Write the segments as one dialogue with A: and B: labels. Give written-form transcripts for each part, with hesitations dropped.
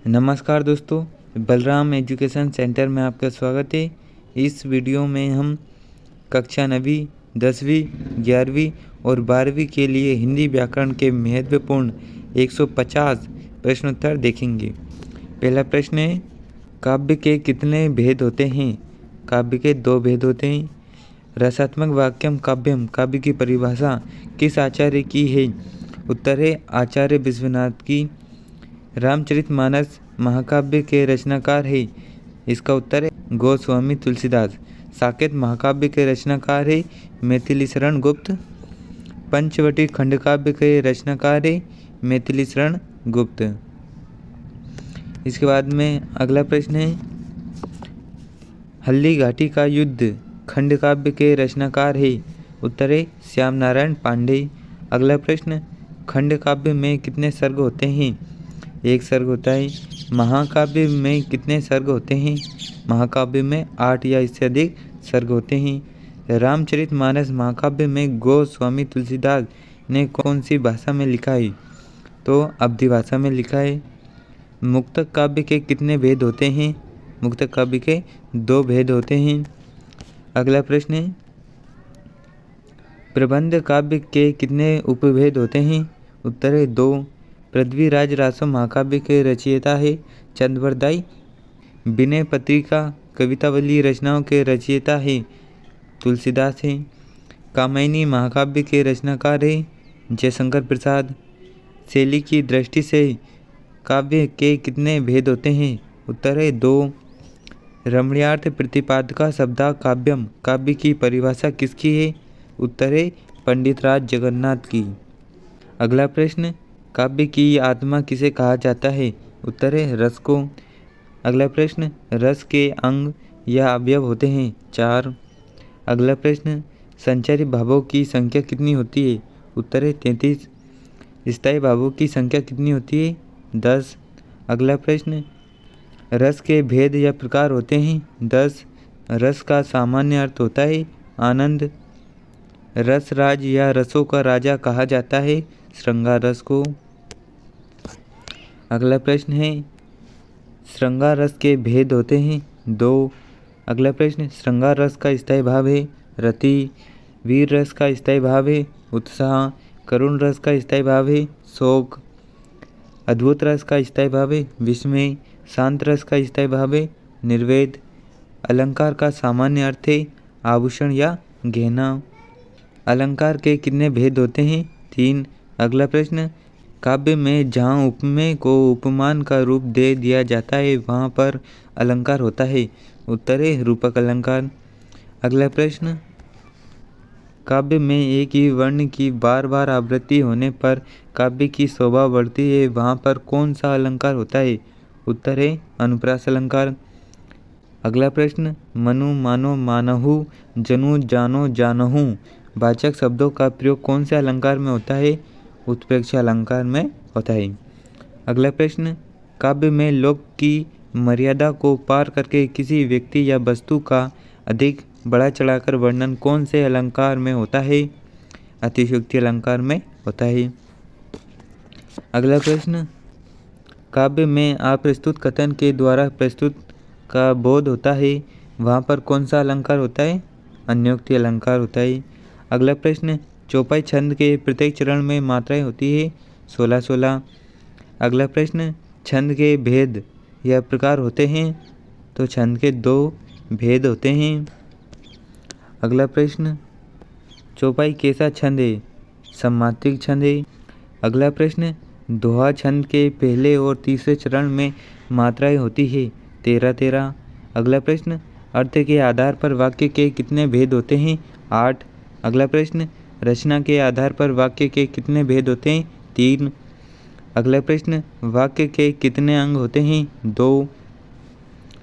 A: नमस्कार दोस्तों, Balram education centre में आपका स्वागत है। इस वीडियो में हम कक्षा 9वीं, 10वीं, 11वीं और 12वीं के लिए हिंदी व्याकरण के महत्वपूर्ण 150 प्रश्नोत्तर देखेंगे। पहला प्रश्न है, काव्य के कितने भेद होते हैं? काव्य के 2 भेद होते हैं। रसात्मक वाक्यम काव्यम, काव्य की परिभाषा किस आचार्य की है? उत्तर है आचार्य विश्वनाथ की। रामचरितमानस महाकाव्य के रचनाकार है? इसका उत्तर है गोस्वामी तुलसीदास। साकेत महाकाव्य के रचनाकार है मैथिली शरण गुप्त। पंचवटी खंडकाव्य के रचनाकार है मैथिली शरण गुप्त। इसके बाद में अगला प्रश्न है, हल्दी घाटी का युद्ध खंडकाव्य के रचनाकार है? उत्तर है श्याम नारायण पांडे। अगला प्रश्न, खंडकाव्य में कितने सर्ग होते हैं? 1 सर्ग होता है। महाकाव्य में कितने सर्ग होते हैं? महाकाव्य में 8 या इससे अधिक सर्ग होते हैं। रामचरितमानस महाकाव्य में गोस्वामी तुलसीदास ने कौन सी भाषा में लिखा है? तो अवधी भाषा में लिखा है। मुक्तक काव्य के कितने भेद होते हैं? मुक्तक काव्य के 2 भेद होते हैं। अगला प्रश्न है, प्रबंध काव्य के कितने उपभेद होते हैं? उत्तर है 2। पृथ्वीराज रासो महाकाव्य के रचयिता है चंद्रवरदाई। विनय पत्रिका कवितावली रचनाओं के रचयिता है तुलसीदास है। कामायनी महाकाव्य के रचनाकार है जयशंकर प्रसाद। शैली की दृष्टि से काव्य के कितने भेद होते हैं? उत्तर है 2। रमणीयार्थ प्रतिपादका शब्दा काव्यम, काव्य की परिभाषा किसकी है? उत्तर है पंडितराज जगन्नाथ की। अगला प्रश्न, काव्य की आत्मा किसे कहा जाता है? उत्तर है रस को। अगला प्रश्न, रस के अंग या अवयव होते हैं 4। अगला प्रश्न, संचारी भावों की संख्या कितनी होती है? उत्तर है 33। स्थायी भावों की संख्या कितनी होती है? 10। अगला प्रश्न, रस के भेद या प्रकार होते हैं 10। रस का सामान्य अर्थ होता है आनंद। रस राज या रसों का राजा कहा जाता है श्रृंगार रस को। अगला प्रश्न है, श्रृंगार रस के भेद होते हैं 2। अगला प्रश्न, श्रृंगार रस का स्थायी भाव है रति। वीर रस का स्थायी भाव है उत्साह। करुण रस का स्थायी भाव है शोक। अद्भुत रस का स्थायी भाव है विस्मय। शांत रस का स्थायी भाव है निर्वेद। अलंकार का सामान्य अर्थ है आभूषण या गहना। अलंकार के कितने भेद होते हैं? 3। अगला प्रश्न, काव्य में जहाँ उपमेय को उपमान का रूप दे दिया जाता है वहाँ पर अलंकार होता है? उत्तर है रूपक अलंकार। अगला प्रश्न, काव्य में एक ही वर्ण की बार बार आवृत्ति होने पर काव्य की शोभा बढ़ती है, वहाँ पर कौन सा अलंकार होता है? उत्तर है अनुप्रास अलंकार। अगला प्रश्न, मनु मानो मानहु, जनु जानो जानहु वाचक शब्दों का प्रयोग कौन से अलंकार में होता है? उत्प्रेक्षा अलंकार में होता है। अगला प्रश्न, काव्य में लोक की मर्यादा को पार करके किसी व्यक्ति या वस्तु का अधिक बढ़ा चढ़ाकर वर्णन कौन से अलंकार में होता है? अतिशयोक्ति अलंकार में होता है। अगला प्रश्न, काव्य में अप्रस्तुत कथन के द्वारा प्रस्तुत का बोध होता है, वहाँ पर कौन सा अलंकार होता है? अन्योक्ति अलंकार होता है। अगला प्रश्न, चौपाई छंद के प्रत्येक चरण में मात्राएं होती है 16-16। अगला प्रश्न, छंद के भेद या प्रकार होते हैं? तो छंद के 2 भेद होते हैं। अगला प्रश्न, चौपाई कैसा छंद है? सम्मात्रिक छंद है। अगला प्रश्न, दोहा छंद के पहले और तीसरे चरण में मात्राएं होती है 13-13। अगला प्रश्न, अर्थ के आधार पर वाक्य के कितने भेद होते हैं? 8। अगला प्रश्न, रचना के आधार पर वाक्य के कितने भेद होते हैं? 3। अगला प्रश्न, वाक्य के कितने अंग होते हैं? 2।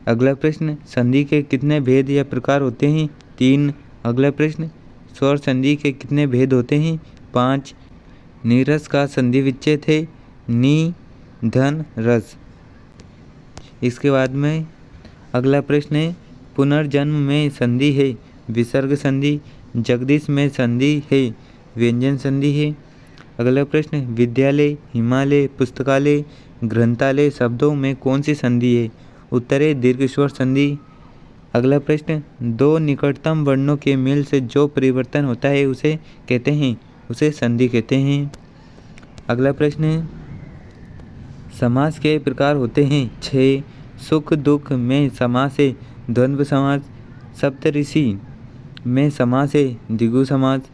A: अगला प्रश्न, संधि के कितने भेद या प्रकार होते हैं? 3। अगला प्रश्न, स्वर संधि के कितने भेद होते हैं? 5। नीरस का संधि विच्छेद है नी धन रस। इसके बाद में अगला प्रश्न है, पुनर्जन्म में संधि है विसर्ग संधि। जगदीश में संधि है व्यंजन संधि है। अगला प्रश्न, विद्यालय, हिमालय, पुस्तकालय, ग्रंथालय शब्दों में कौन सी संधि है? उत्तर है दीर्घ स्वर संधि। अगला प्रश्न, दो निकटतम वर्णों के मेल से जो परिवर्तन होता है उसे कहते हैं, उसे संधि कहते हैं। अगला प्रश्न, समास के प्रकार होते हैं 6। सुख दुख में समास है द्वंद्व समास। सप्तऋषि में समास है द्विगु समास।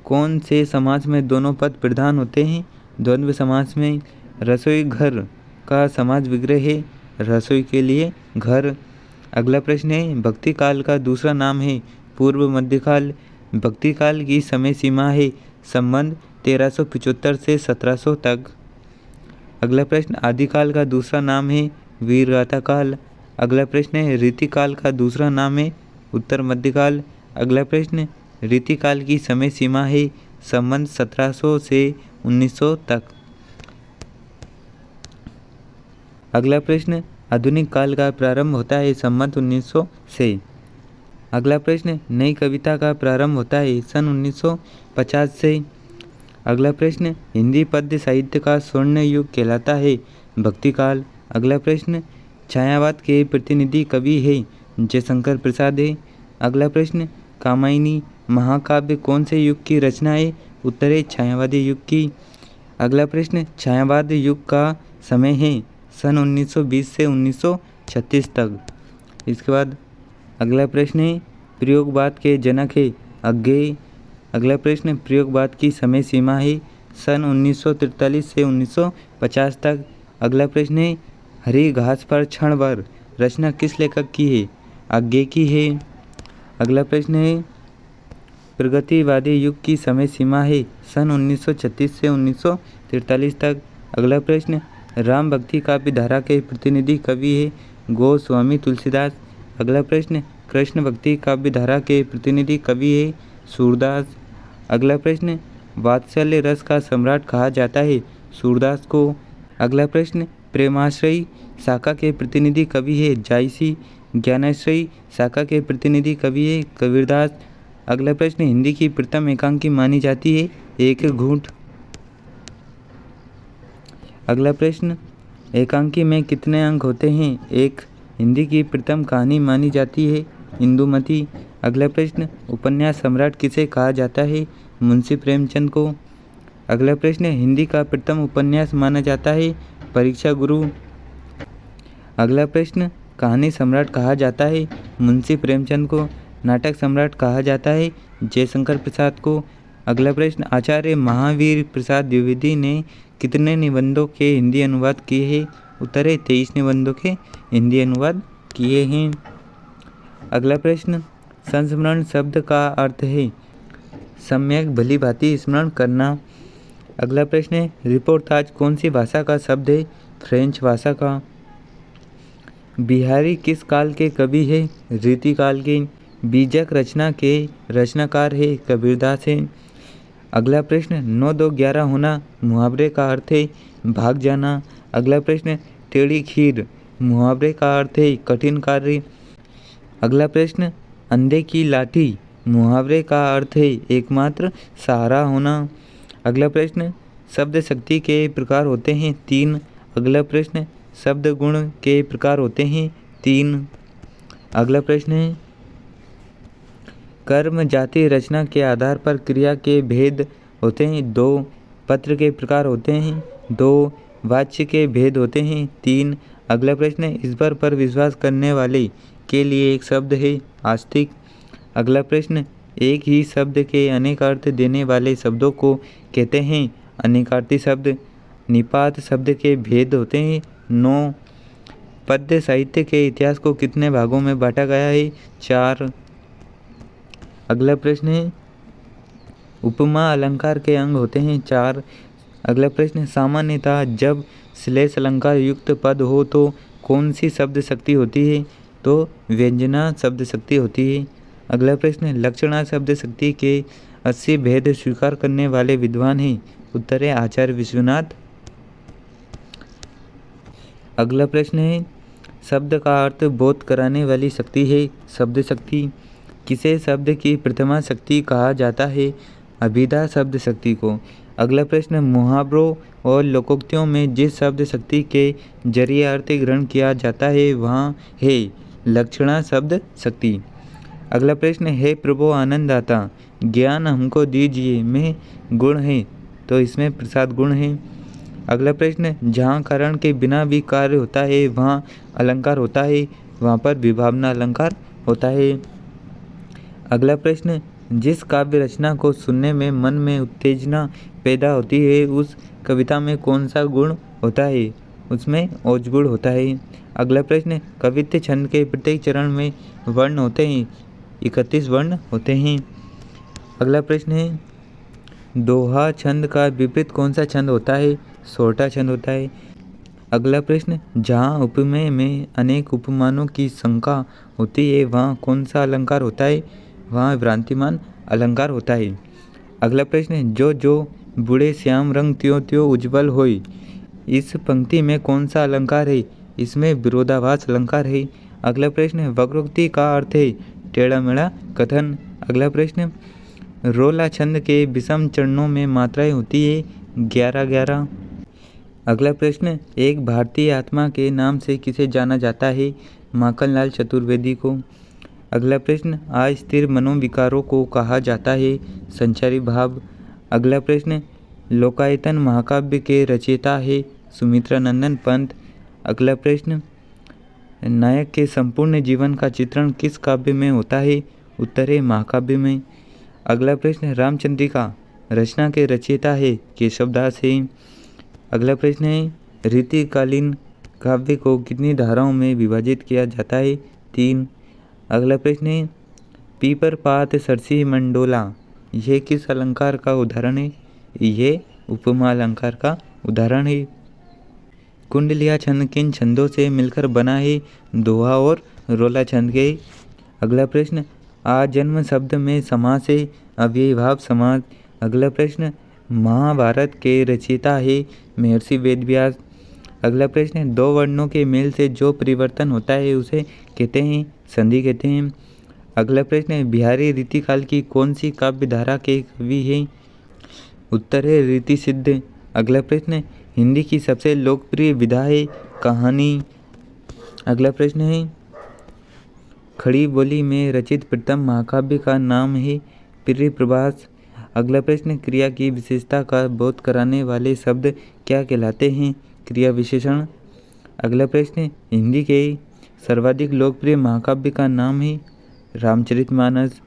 A: कौन से समास में दोनों पद प्रधान होते हैं? द्वंद्व समास में। रसोई घर का समास विग्रह है रसोई के लिए घर। अगला प्रश्न है, भक्ति काल का दूसरा नाम है पूर्व मध्यकाल। भक्ति काल की समय सीमा है संबंध 1375 से 1700 तक। अगला प्रश्न, आदिकाल का दूसरा नाम है वीरगाथा काल। अगला प्रश्न है, रीतिकाल का दूसरा नाम है उत्तर मध्यकाल। अगला प्रश्न, रीतिकाल की समय सीमा है संबंध 1700 से 1900 तक। अगला प्रश्न, आधुनिक काल का प्रारंभ होता है संबंध 1900 से। अगला प्रश्न, नई कविता का प्रारंभ होता है सन 1950 से। अगला प्रश्न, हिंदी पद्य साहित्य का स्वर्ण युग कहलाता है भक्ति काल। अगला प्रश्न, छायावाद के प्रतिनिधि कवि है जयशंकर प्रसाद है। अगला प्रश्न, कामायनी महाकाव्य कौन से युग की रचना है? उत्तर है छायावादी युग की। अगला प्रश्न, छायावाद युग का समय है सन 1920 से 1936 तक। इसके बाद अगला प्रश्न है, प्रयोगवाद के जनक है अज्ञेय। अगला प्रश्न, प्रयोगवाद की समय सीमा है सन 1943 से 1950 तक। अगला प्रश्न है, हरी घास पर क्षण भर रचना किस लेखक की है? अज्ञेय की है। अगला प्रश्न है, प्रगतिवादी युग की समय सीमा है सन 1936 से 1943 तक। अगला प्रश्न, राम भक्ति काव्य धारा के प्रतिनिधि कवि है गोस्वामी तुलसीदास। अगला प्रश्न, कृष्ण भक्ति काव्य धारा के प्रतिनिधि कवि है सूरदास। अगला प्रश्न, वात्सल्य रस का सम्राट कहा जाता है सूरदास को। अगला प्रश्न, प्रेमाश्रयी शाखा के प्रतिनिधि कवि है जायसी। ज्ञानाश्रयी शाखा के प्रतिनिधि कवि है कबीरदास। अगला प्रश्न, हिंदी की प्रथम एकांकी मानी जाती है एक घूंट। अगला प्रश्न, एकांकी में कितने अंक होते हैं? एक। हिंदी की प्रथम कहानी मानी जाती है इंदुमती। अगला प्रश्न, उपन्यास सम्राट किसे कहा जाता है? मुंशी प्रेमचंद को। अगला प्रश्न, हिंदी का प्रथम उपन्यास माना जाता है परीक्षा गुरु। अगला प्रश्न, कहानी सम्राट कहा जाता है मुंशी प्रेमचंद को। नाटक सम्राट कहा जाता है जयशंकर प्रसाद को। अगला प्रश्न, आचार्य महावीर प्रसाद द्विवेदी ने कितने निबंधों के हिंदी अनुवाद किए हैं? उत्तर है 23 निबंधों के हिंदी अनुवाद किए हैं। अगला प्रश्न, संस्मरण शब्द का अर्थ है सम्यक भली भांति स्मरण करना। अगला प्रश्न है, रिपोर्टाज कौन सी भाषा का शब्द है? फ्रेंच भाषा का। बिहारी किस काल के कवि है? रीतिकाल के। बीजक रचना के रचनाकार है कबीरदास है। अगला प्रश्न, 9 2 11 होना मुहावरे का अर्थ है भाग जाना। अगला प्रश्न, टेढ़ी खीर मुहावरे का अर्थ है कठिन कार्य। अगला प्रश्न, अंधे की लाठी मुहावरे का अर्थ है एकमात्र सहारा होना। अगला प्रश्न, शब्द शक्ति के प्रकार होते हैं 3। अगला प्रश्न, शब्द गुण के प्रकार होते हैं 3। अगला प्रश्न है, कर्म जाति रचना के आधार पर क्रिया के भेद होते हैं 2। पत्र के प्रकार होते हैं 2। वाच्य के भेद होते हैं 3। अगला प्रश्न है, ईश्वर पर विश्वास करने वाले के लिए एक शब्द है आस्तिक। अगला प्रश्न, एक ही शब्द के अनेक अर्थ देने वाले शब्दों को कहते हैं अनेकार्थी शब्द। निपात शब्द के भेद होते हैं 9। पद्य साहित्य के इतिहास को कितने भागों में बांटा गया है? 4। अगला प्रश्न है, उपमा अलंकार के अंग होते हैं 4। अगला प्रश्न, सामान्यतः जब श्लेष अलंकार युक्त पद हो तो कौन सी शब्द शक्ति होती है? तो व्यंजना शब्द शक्ति होती है। अगला प्रश्न, लक्षणा शब्द शक्ति के 80 भेद स्वीकार करने वाले विद्वान हैं? उत्तर है आचार्य विश्वनाथ। अगला प्रश्न है, शब्द का अर्थ बोध कराने वाली शक्ति है शब्द शक्ति। किसे शब्द की प्रथमा शक्ति कहा जाता है? अभिधा शब्द शक्ति को। अगला प्रश्न, मुहावरों और लोकोक्तियों में जिस शब्द शक्ति के जरिए अर्थ ग्रहण किया जाता है वहाँ है लक्षणा शब्द शक्ति। अगला प्रश्न, हे प्रभु आनंद आता ज्ञान हमको दीजिए में गुण है तो इसमें प्रसाद गुण है। अगला प्रश्न, जहाँ कारण के बिना भी कार्य होता है वहाँ अलंकार होता है, वहाँ पर विभावना अलंकार होता है। अगला प्रश्न, जिस काव्य रचना को सुनने में मन में उत्तेजना पैदा होती है उस कविता में कौन सा गुण होता है, उसमें ओज गुण होता है। अगला प्रश्न, कवित्व छंद के प्रत्येक चरण में वर्ण होते हैं, 31 वर्ण होते हैं। अगला प्रश्न है, दोहा छंद का विपरीत कौन सा छंद होता है, सोरठा छंद होता है। अगला प्रश्न, जहाँ उपमेय में अनेक उपमानों की शंका होती है वहाँ कौन सा अलंकार होता है, वहाँ भ्रांतिमान अलंकार होता है। अगला प्रश्न, जो जो बूढ़े श्याम रंग त्यों त्यों उज्ज्वल होय, इस पंक्ति में कौन सा अलंकार है, इसमें विरोधाभास अलंकार है। अगला प्रश्न, वक्रोक्ति का अर्थ है टेढ़ा मेढ़ा कथन। अगला प्रश्न, रोला छंद के विषम चरणों में मात्राएं होती है 11-11। अगला प्रश्न, एक भारतीय आत्मा के नाम से किसे जाना जाता है, माखनलाल चतुर्वेदी को। अगला प्रश्न, अस्थिर मनोविकारों को कहा जाता है संचारी भाव। अगला प्रश्न, लोकायतन महाकाव्य के रचयिता है सुमित्रा नंदन पंत। अगला प्रश्न, नायक के संपूर्ण जीवन का चित्रण किस काव्य में होता है, उत्तर है महाकाव्य में। अगला प्रश्न, रामचंद्रिका रचना के रचयिता है केशवदास है। अगला प्रश्न है, रीतिकालीन काव्य को कितनी धाराओं में विभाजित किया जाता है, 3। अगला प्रश्न है, पीपर पात सरसी मंडोला यह किस अलंकार का उदाहरण है, ये उपमा अलंकार का उदाहरण है। कुंडलिया छंद किन छंदों से मिलकर बना है, दोहा और रोला छंद के। अगला प्रश्न, आजन्म शब्द में समास है अव्ययीभाव समास। अगला प्रश्न, महाभारत के रचयिता है महर्षि वेदव्यास। अगला प्रश्न, दो वर्णों के मेल से जो परिवर्तन होता है उसे कहते हैं संधि कहते हैं। अगला प्रश्न, बिहारी रीतिकाल की कौन सी काव्य धारा के कवि हैं, उत्तर है रीति सिद्ध। अगला प्रश्न, हिंदी की सबसे लोकप्रिय विधा है कहानी। अगला प्रश्न है, खड़ी बोली में रचित प्रथम महाकाव्य का नाम है प्रिय प्रभास। अगला प्रश्न, क्रिया की विशेषता का बोध कराने वाले शब्द क्या कहलाते हैं, क्रिया विशेषण। अगला प्रश्न, हिंदी के सर्वाधिक लोकप्रिय महाकाव्य का नाम है रामचरितमानस।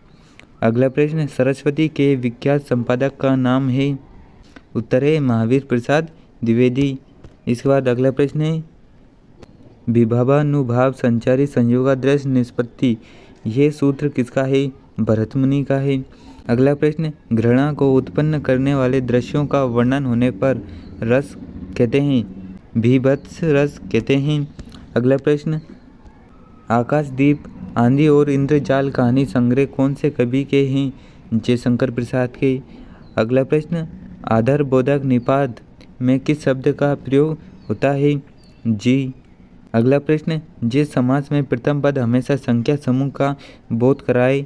A: अगला प्रश्न, सरस्वती के विख्यात संपादक का नाम है, उत्तर है महावीर प्रसाद द्विवेदी। इसके बाद अगला प्रश्न है, विभावानुभाव संचारी संयोगादृश निष्पत्ति यह सूत्र किसका है, भरत मुनि का है। अगला प्रश्न, घृणा को उत्पन्न करने वाले दृश्यों का वर्णन होने पर रस कहते हैं, भीभत्स रस कहते हैं। अगला प्रश्न, आकाशदीप, आंधी और इंद्रजाल कहानी संग्रह कौन से कवि के हैं, जयशंकर प्रसाद के। अगला प्रश्न, आधार बोधक निपात में किस शब्द का प्रयोग होता है, जी। अगला प्रश्न, जिस समास में प्रथम पद हमेशा संख्या समूह का बोध कराए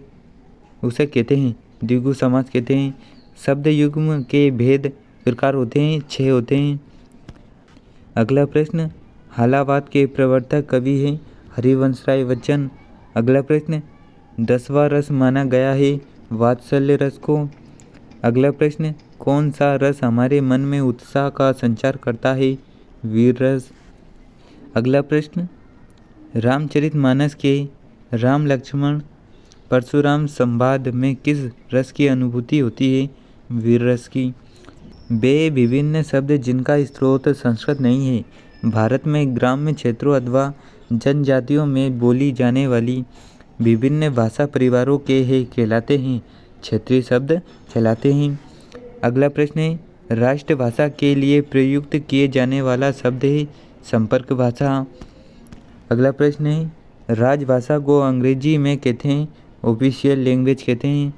A: उसे कहते हैं द्विगु समास कहते हैं। शब्द युग्म के भेद प्रकार होते हैं, 6 होते हैं। अगला प्रश्न, हालावाद के प्रवर्तक कवि हैं हरिवंशराय बच्चन। अगला प्रश्न, 10वां रस माना गया है वात्सल्य रस को। अगला प्रश्न, कौन सा रस हमारे मन में उत्साह का संचार करता है, वीर रस। अगला प्रश्न, रामचरितमानस के राम लक्ष्मण परशुराम संवाद में किस रस की अनुभूति होती है, वीर रस की। वे विभिन्न शब्द जिनका स्रोत संस्कृत नहीं है भारत में ग्राम्य क्षेत्रों अथवा जनजातियों में बोली जाने वाली विभिन्न भाषा परिवारों के हैं कहलाते हैं, क्षेत्रीय शब्द कहलाते हैं। अगला प्रश्न है, राष्ट्रभाषा के लिए प्रयुक्त किए जाने वाला शब्द है संपर्क भाषा। अगला प्रश्न है, राजभाषा को अंग्रेजी में कहते हैं ऑफिशियल लैंग्वेज कहते हैं।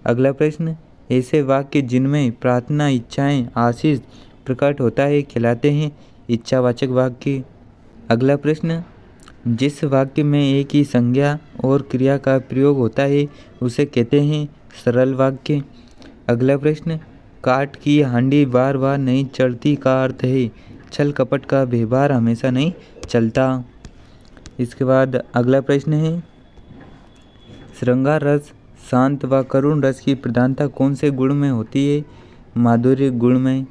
A: अगला प्रश्न, ऐसे वाक्य जिनमें प्रार्थना इच्छाएं आशीष प्रकट होता है कहलाते हैं इच्छावाचक वाक्य। अगला प्रश्न, जिस वाक्य में एक ही संज्ञा और क्रिया का प्रयोग होता है उसे कहते हैं सरल वाक्य। अगला प्रश्न, काठ की हांडी बार बार नहीं चढ़ती का अर्थ है छल कपट का व्यवहार हमेशा नहीं चलता। इसके बाद अगला प्रश्न है, श्रृंगार रस शांत व करुण रस की प्रधानता कौन से गुण में होती है? माधुर्य गुण में।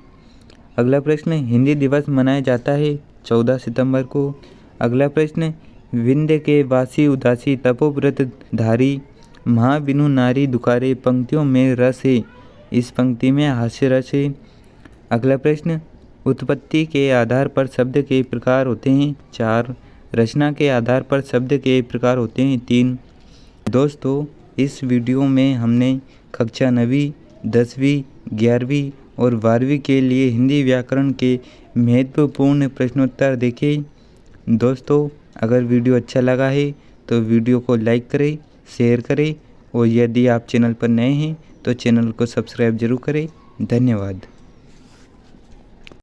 A: अगला प्रश्न, हिंदी दिवस मनाया जाता है 14 सितंबर को। अगला प्रश्न, विंध्य के वासी उदासी तपोव्रत धारी महाबिनु नारी दुकारे पंक्तियों में रस है, इस पंक्ति में हास्य रस है। अगला प्रश्न, उत्पत्ति के आधार पर शब्द के प्रकार होते हैं 4, रचना के आधार पर शब्द के प्रकार होते हैं 3। दोस्तों, इस वीडियो में हमने कक्षा 9वीं, 10वीं, 11वीं और 12वीं के लिए हिंदी व्याकरण के महत्वपूर्ण प्रश्नोत्तर देखे। दोस्तों, अगर वीडियो अच्छा लगा है तो वीडियो को लाइक करें, शेयर करें और यदि आप चैनल पर नए हैं तो चैनल को सब्सक्राइब जरूर करें। धन्यवाद।